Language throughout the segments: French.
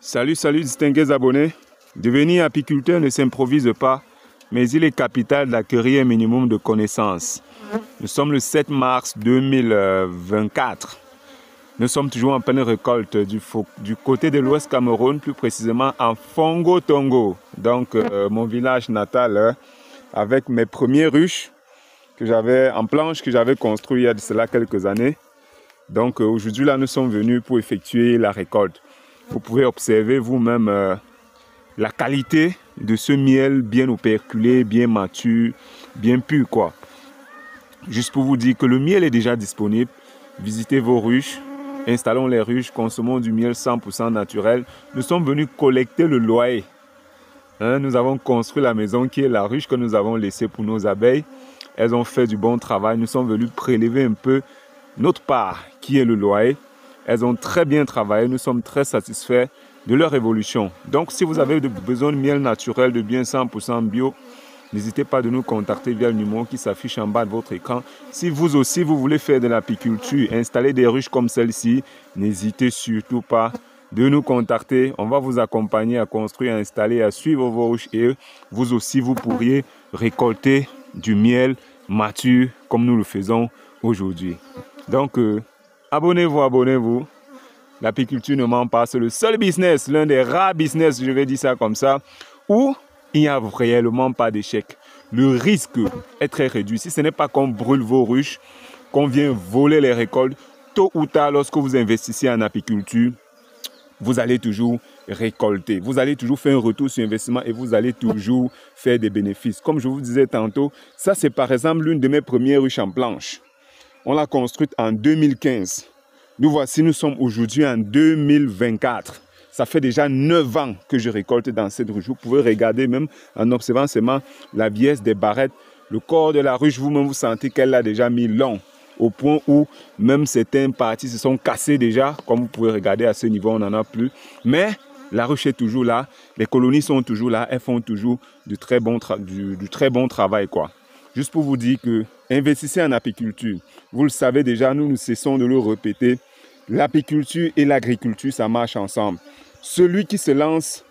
Salut, salut distingués abonnés. Devenir apiculteur ne s'improvise pas, mais il est capital d'acquérir un minimum de connaissances. Nous sommes le 7 mars 2024. Nous sommes toujours en pleine récolte du côté de l'Ouest Cameroun, plus précisément en Fongo Tongo. Donc mon village natal, avec mes premières ruches que j'avais en planche, que j'avais construit il y a de cela quelques années. Donc aujourd'hui là, nous sommes venus pour effectuer la récolte. Vous pouvez observer vous-même la qualité de ce miel bien operculé, bien mature, bien pur quoi. Juste pour vous dire que le miel est déjà disponible. Visitez vos ruches, installons les ruches, consommons du miel 100% naturel. Nous sommes venus collecter le loyer. Nous avons construit la maison qui est la ruche que nous avons laissée pour nos abeilles. Elles ont fait du bon travail. Nous sommes venus prélever un peu notre part qui est le loyer. Elles ont très bien travaillé. Nous sommes très satisfaits de leur évolution. Donc, si vous avez besoin de miel naturel, de bien 100% bio, n'hésitez pas de nous contacter via le numéro qui s'affiche en bas de votre écran. Si vous aussi, vous voulez faire de l'apiculture, installer des ruches comme celle-ci, n'hésitez surtout pas de nous contacter. On va vous accompagner à construire, à installer, à suivre vos ruches et vous aussi, vous pourriez récolter du miel mature comme nous le faisons aujourd'hui. Donc, abonnez-vous, abonnez-vous. L'apiculture ne ment pas, c'est le seul business, l'un des rares business, je vais dire ça comme ça, où il n'y a réellement pas d'échec. Le risque est très réduit. Si ce n'est pas qu'on brûle vos ruches, qu'on vient voler les récoltes, tôt ou tard, lorsque vous investissez en apiculture, vous allez toujours récolter. Vous allez toujours faire un retour sur investissement et vous allez toujours faire des bénéfices. Comme je vous disais tantôt, ça c'est par exemple l'une de mes premières ruches en planche. On l'a construite en 2015. Nous sommes aujourd'hui en 2024. Ça fait déjà 9 ans que je récolte dans cette ruche. Vous pouvez regarder même en observant seulement la vieillesse des barrettes. Le corps de la ruche, vous-même, vous sentez qu'elle a déjà mis long. Au point où même certaines parties se sont cassées déjà. Comme vous pouvez regarder à ce niveau, on n'en a plus. Mais la ruche est toujours là. Les colonies sont toujours là. Elles font toujours du très bon travail, quoi. Juste pour vous dire que investissez en apiculture. Vous le savez déjà, nous ne cessons de le répéter. L'apiculture et l'agriculture, ça marche ensemble. Celui qui se lance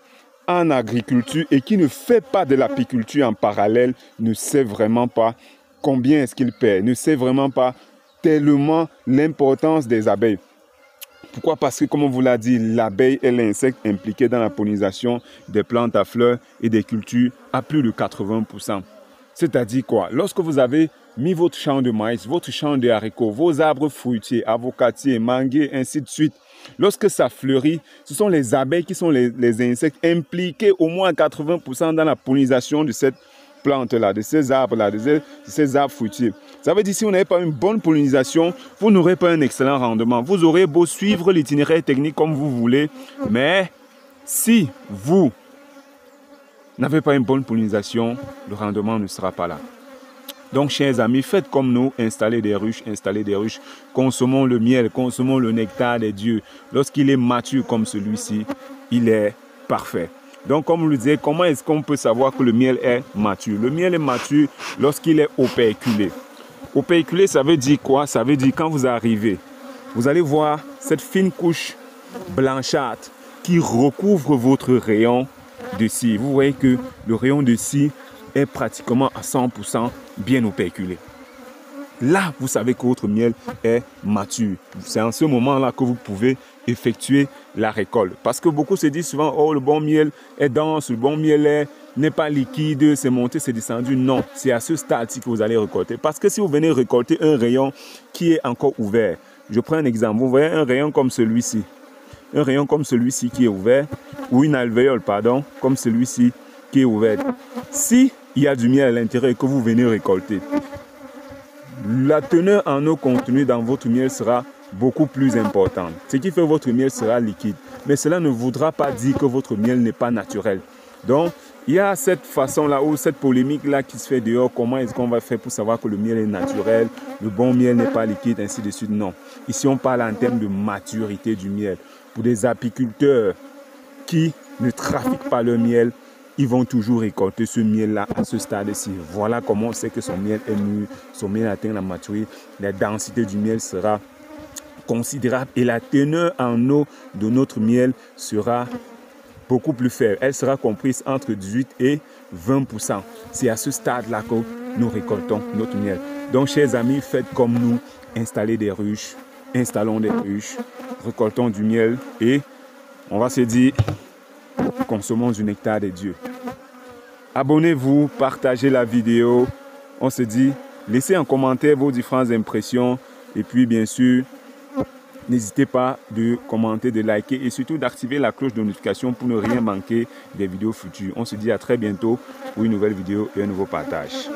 en agriculture et qui ne fait pas de l'apiculture en parallèle ne sait vraiment pas combien est-ce qu'il perd, ne sait vraiment pas tellement l'importance des abeilles. Pourquoi? Parce que, comme on vous l'a dit, l'abeille est l'insecte impliqué dans la pollinisation des plantes à fleurs et des cultures à plus de 80%. C'est-à-dire quoi? Lorsque vous avez mis votre champ de maïs, votre champ de haricots, vos arbres fruitiers, avocatiers, manguiers, ainsi de suite, lorsque ça fleurit, ce sont les abeilles qui sont les insectes impliqués au moins à 80% dans la pollinisation de cette plante-là, de ces arbres-là, de ces arbres fruitiers. Ça veut dire que si vous n'avez pas une bonne pollinisation, vous n'aurez pas un excellent rendement. Vous aurez beau suivre l'itinéraire technique comme vous voulez, mais si vous n'avez pas une bonne pollinisation, le rendement ne sera pas là. Donc, chers amis, faites comme nous, installez des ruches, consommons le miel, consommons le nectar des dieux. Lorsqu'il est mature comme celui-ci, il est parfait. Donc, comme vous le disiez, comment est-ce qu'on peut savoir que le miel est mature? Le miel est mature lorsqu'il est operculé. Operculé, ça veut dire quoi? Ça veut dire quand vous arrivez, vous allez voir cette fine couche blanchâtre qui recouvre votre rayon de cire. Vous voyez que le rayon de cire est pratiquement à 100% bien operculé. Là, vous savez que votre miel est mature. C'est en ce moment-là que vous pouvez effectuer la récolte. Parce que beaucoup se disent souvent, oh, le bon miel est dense, le bon miel n'est pas liquide, c'est monté, c'est descendu. Non, c'est à ce stade-ci que vous allez récolter. Parce que si vous venez récolter un rayon qui est encore ouvert, je prends un exemple, vous voyez un rayon comme celui-ci. Un rayon comme celui-ci qui est ouvert, ou une alvéole, pardon, comme celui-ci qui est ouvert. Si il y a du miel à l'intérieur et que vous venez récolter, la teneur en eau contenue dans votre miel sera beaucoup plus importante. Ce qui fait que votre miel sera liquide. Mais cela ne voudra pas dire que votre miel n'est pas naturel. Donc, il y a cette façon-là ou cette polémique-là qui se fait dehors. Comment est-ce qu'on va faire pour savoir que le miel est naturel, le bon miel n'est pas liquide, ainsi de suite? Non. Ici, on parle en termes de maturité du miel. Pour des apiculteurs qui ne trafiquent pas le miel, ils vont toujours récolter ce miel-là à ce stade-ci. Voilà comment on sait que son miel est mûr, son miel atteint la maturité. La densité du miel sera considérable et la teneur en eau de notre miel sera beaucoup plus faible. Elle sera comprise entre 18 et 20%. C'est à ce stade-là que nous récoltons notre miel. Donc, chers amis, faites comme nous, installez des ruches, installons des ruches, récoltons du miel et on va se dire, consommons du nectar des dieux. Abonnez-vous, partagez la vidéo. On se dit, laissez en commentaire vos différentes impressions et puis bien sûr, n'hésitez pas de commenter, de liker et surtout d'activer la cloche de notification pour ne rien manquer des vidéos futures. On se dit à très bientôt pour une nouvelle vidéo et un nouveau partage.